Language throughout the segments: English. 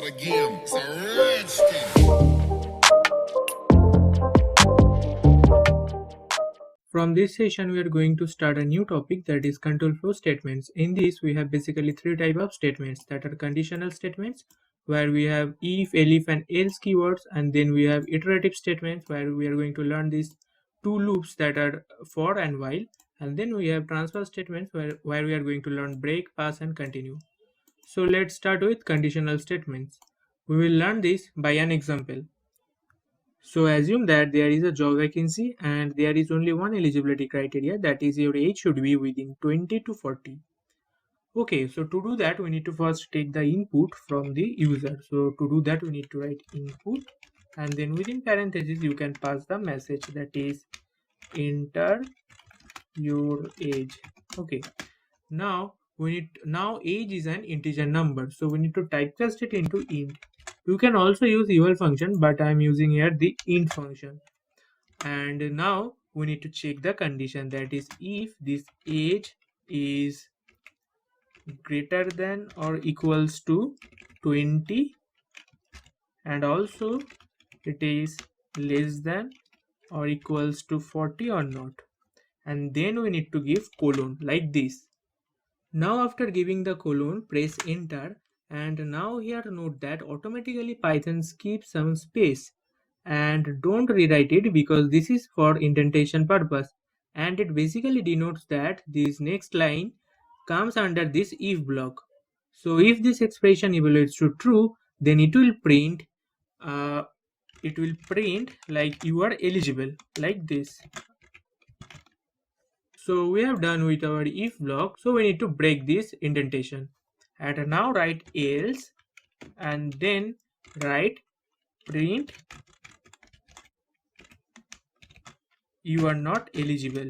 start again. It's a rage thing. From this session, we are going to start a new topic, that is control flow statements. In this, we have basically three types of statements, that are conditional statements, where we have if, elif, and else keywords, and then we have iterative statements, where we are going to learn these two loops that are for and while, and then we have transfer statements, where we are going to learn break, pass, and continue. So let's start with conditional statements. We will learn this by an example. So assume that there is a job vacancy and there is only one eligibility criteria, that is your age should be within 20 to 40. Okay, so to do that we need to first take the input from the user. So to do that we need to write input, and then within parentheses you can pass the message, that is enter your age. Okay, now age is an integer number, so we need to typecast it into int. You can also use eval function, but I am using here the int function. And now we need to check the condition, that is if this age is greater than or equals to 20 and also it is less than or equals to 40 or not, and then we need to give colon like this. Now after giving the colon, press enter, and now here note that automatically Python skips some space, and don't rewrite it because this is for indentation purpose, and it basically denotes that this next line comes under this if block. So if this expression evaluates to true, then it will print like you are eligible, like this. So we have done with our if block, so we need to break this indentation. And now write else, and then write print you are not eligible.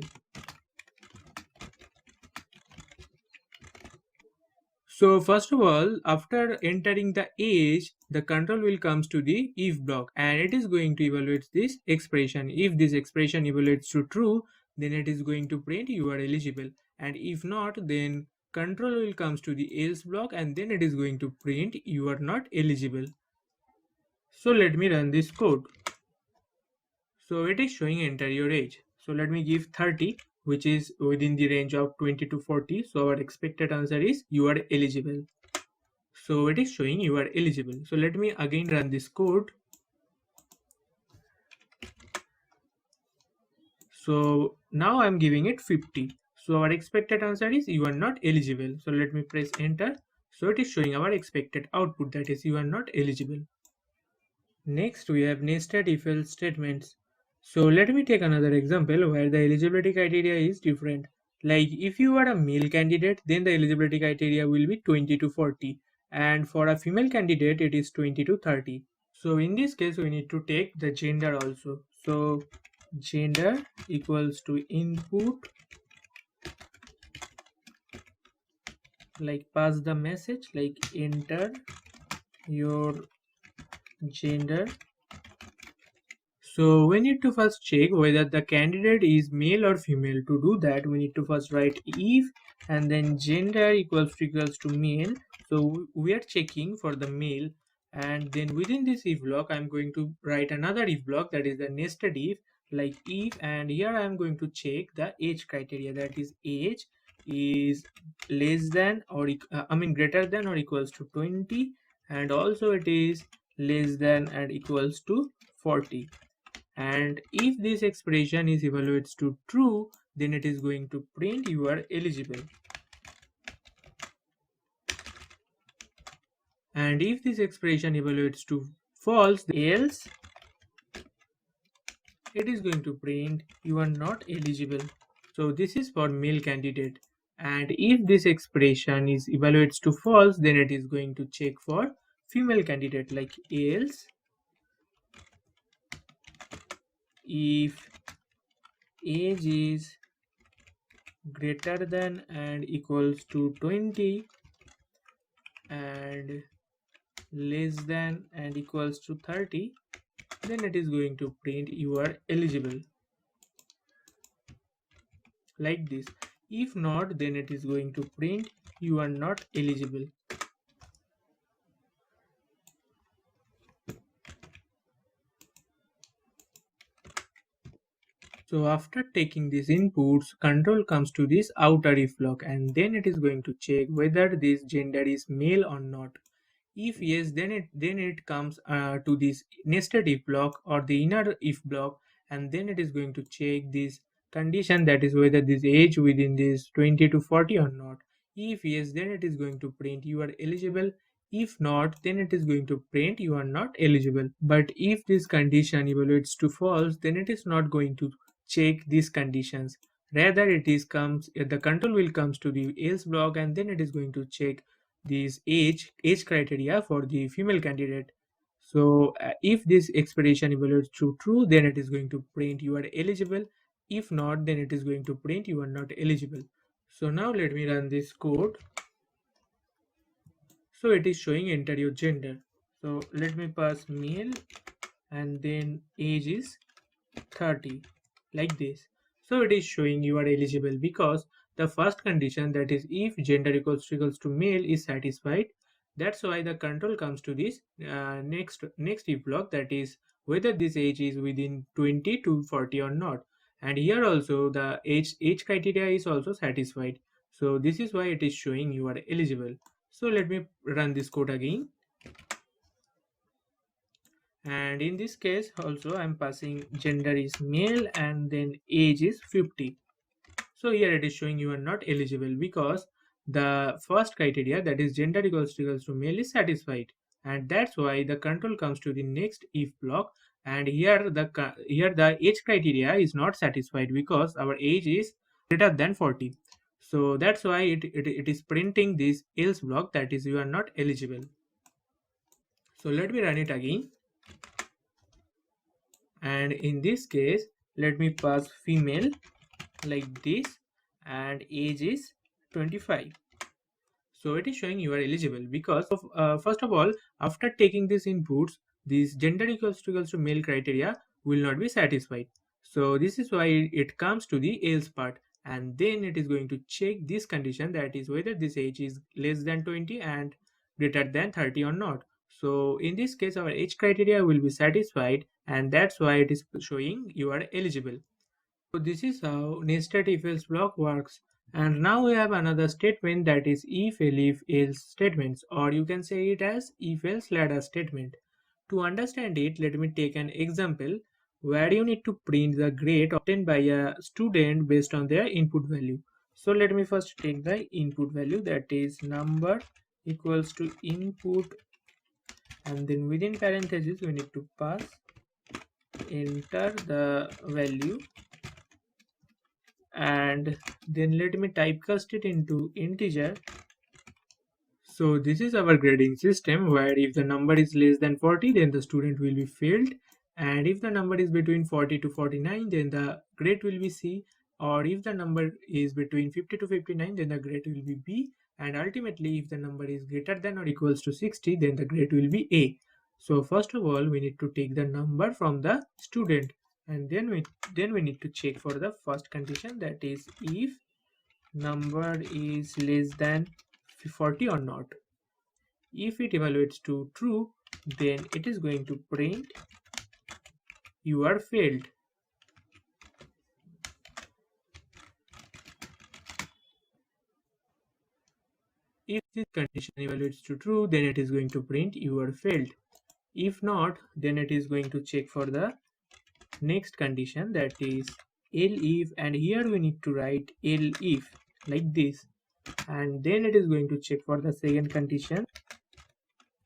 So first of all, after entering the age, the control will comes to the if block, and it is going to evaluate this expression. If this expression evaluates to true, then it is going to print you are eligible, and if not, then control will comes to the else block, and then it is going to print you are not eligible. So let me run this code. So it is showing enter your age. So let me give 30, which is within the range of 20 to 40. So our expected answer is you are eligible. So it is showing you are eligible. So let me again run this code. So now I'm giving it 50. So our expected answer is you are not eligible. So let me press enter. So it is showing our expected output, that is you are not eligible. Next we have nested if else statements. So let me take another example where the eligibility criteria is different. Like if you are a male candidate, then the eligibility criteria will be 20 to 40, and for a female candidate it is 20 to 30. So in this case we need to take the gender also. So gender equals to input, like pass the message like enter your gender. So we need to first check whether the candidate is male or female. To do that, we need to first write if and then gender equals to male. So we are checking for the male, and then within this if block I'm going to write another if block, that is the nested if, like if, and here I am going to check the age criteria, that is age is less than or greater than or equals to 20, and also it is less than and equals to 40. And if this expression is evaluates to true, then it is going to print you are eligible. And if this expression evaluates to false, else it is going to print you are not eligible. So this is for male candidate. And if this expression is evaluates to false, then it is going to check for female candidate, like else if age is greater than and equals to 20 and less than and equals to 30, then it is going to print you are eligible, like this. If not, then it is going to print you are not eligible. So after taking these inputs, control comes to this outer if block, and then it is going to check whether this gender is male or not. If yes, then it comes to this nested if block or the inner if block, and then it is going to check this condition, that is whether this age within this 20 to 40 or not. If yes, then it is going to print you are eligible. If not, then it is going to print you are not eligible. But if this condition evaluates to false, then it is not going to check these conditions. Rather, it is comes the control will comes to the else block, and then it is going to check these age criteria for the female candidate. So if this expression evaluates to true, then it is going to print you are eligible. If not, then it is going to print you are not eligible. So now let me run this code. So it is showing enter your gender. So let me pass male, and then age is 30, like this. So it is showing you are eligible because the first condition, that is if gender equals to male, is satisfied. That's why the control comes to this next if block, that is whether this age is within 20 to 40 or not. And here also the age criteria is also satisfied. So this is why it is showing you are eligible. So let me run this code again. And in this case also I'm passing gender is male, and then age is 50. So here it is showing you are not eligible because the first criteria, that is gender equals to male, is satisfied, and that's why the control comes to the next if block. And here the age criteria is not satisfied because our age is greater than 40. So that's why it is printing this else block, that is you are not eligible. So let me run it again. And in this case let me pass female, like this, and age is 25. So it is showing you are eligible because of first of all, after taking these inputs, this gender equals to male criteria will not be satisfied. So this is why it comes to the else part, and then it is going to check this condition, that is whether this age is less than 20 and greater than 30 or not. So in this case our age criteria will be satisfied, and that's why it is showing you are eligible. So this is how nested if else block works. And now we have another statement, that is if elif else statements, or you can say it as if else ladder statement. To understand it, let me take an example where you need to print the grade obtained by a student based on their input value. So let me first take the input value, that is number equals to input, and then within parentheses we need to pass enter the value, and then let me typecast it into integer. So this is our grading system, where if the number is less than 40, then the student will be failed, and if the number is between 40 to 49, then the grade will be C, or if the number is between 50 to 59, then the grade will be B, and ultimately if the number is greater than or equals to 60, then the grade will be A. So first of all we need to take the number from the student, and then we need to check for the first condition, that is if number is less than 40 or not. If it evaluates to true, then it is going to print you are failed. If this condition evaluates to true, then it is going to print you are failed. If not, then it is going to check for the next condition, that is elif, and here we need to write elif like this, and then it is going to check for the second condition.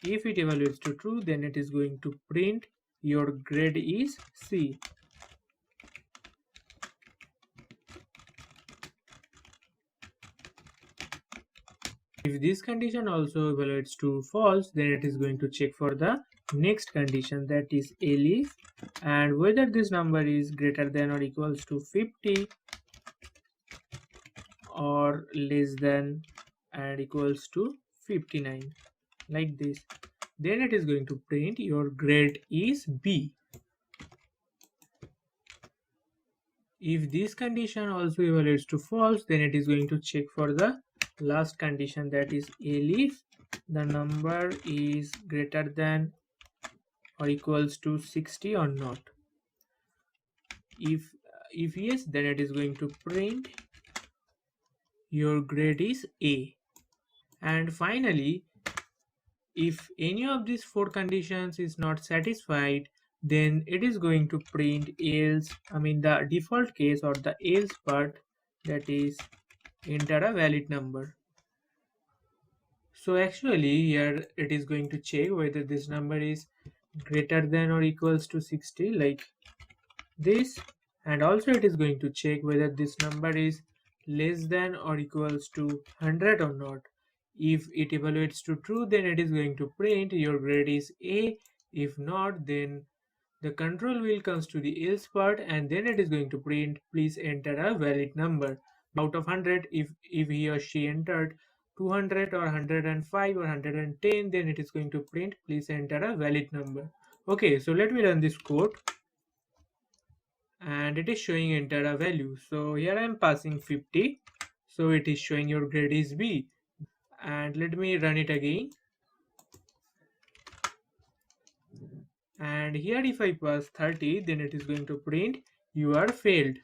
If it evaluates to true, then it is going to print your grade is C. If this condition also evaluates to false, then it is going to check for the next condition, that is elif, and whether this number is greater than or equals to 50 or less than and equals to 59, like this. Then it is going to print your grade is B. If this condition also evaluates to false, then it is going to check for the last condition, that is elif the number is greater than or equals to 60 or not. If if yes, then it is going to print your grade is A. And finally, if any of these four conditions is not satisfied, then it is going to print else, the default case or the else part, that is enter a valid number. So actually here it is going to check whether this number is greater than or equals to 60 like this, and also it is going to check whether this number is less than or equals to 100 or not. If it evaluates to true, then it is going to print your grade is A. If not, then the control wheel comes to the else part, and then it is going to print please enter a valid number. Out of 100, if he or she entered 200 or 105 or 110, then it is going to print please enter a valid number. Okay, so let me run this code, and it is showing enter a value. So here I am passing 50, so it is showing your grade is B. And let me run it again, and here if I pass 30, then it is going to print you are failed.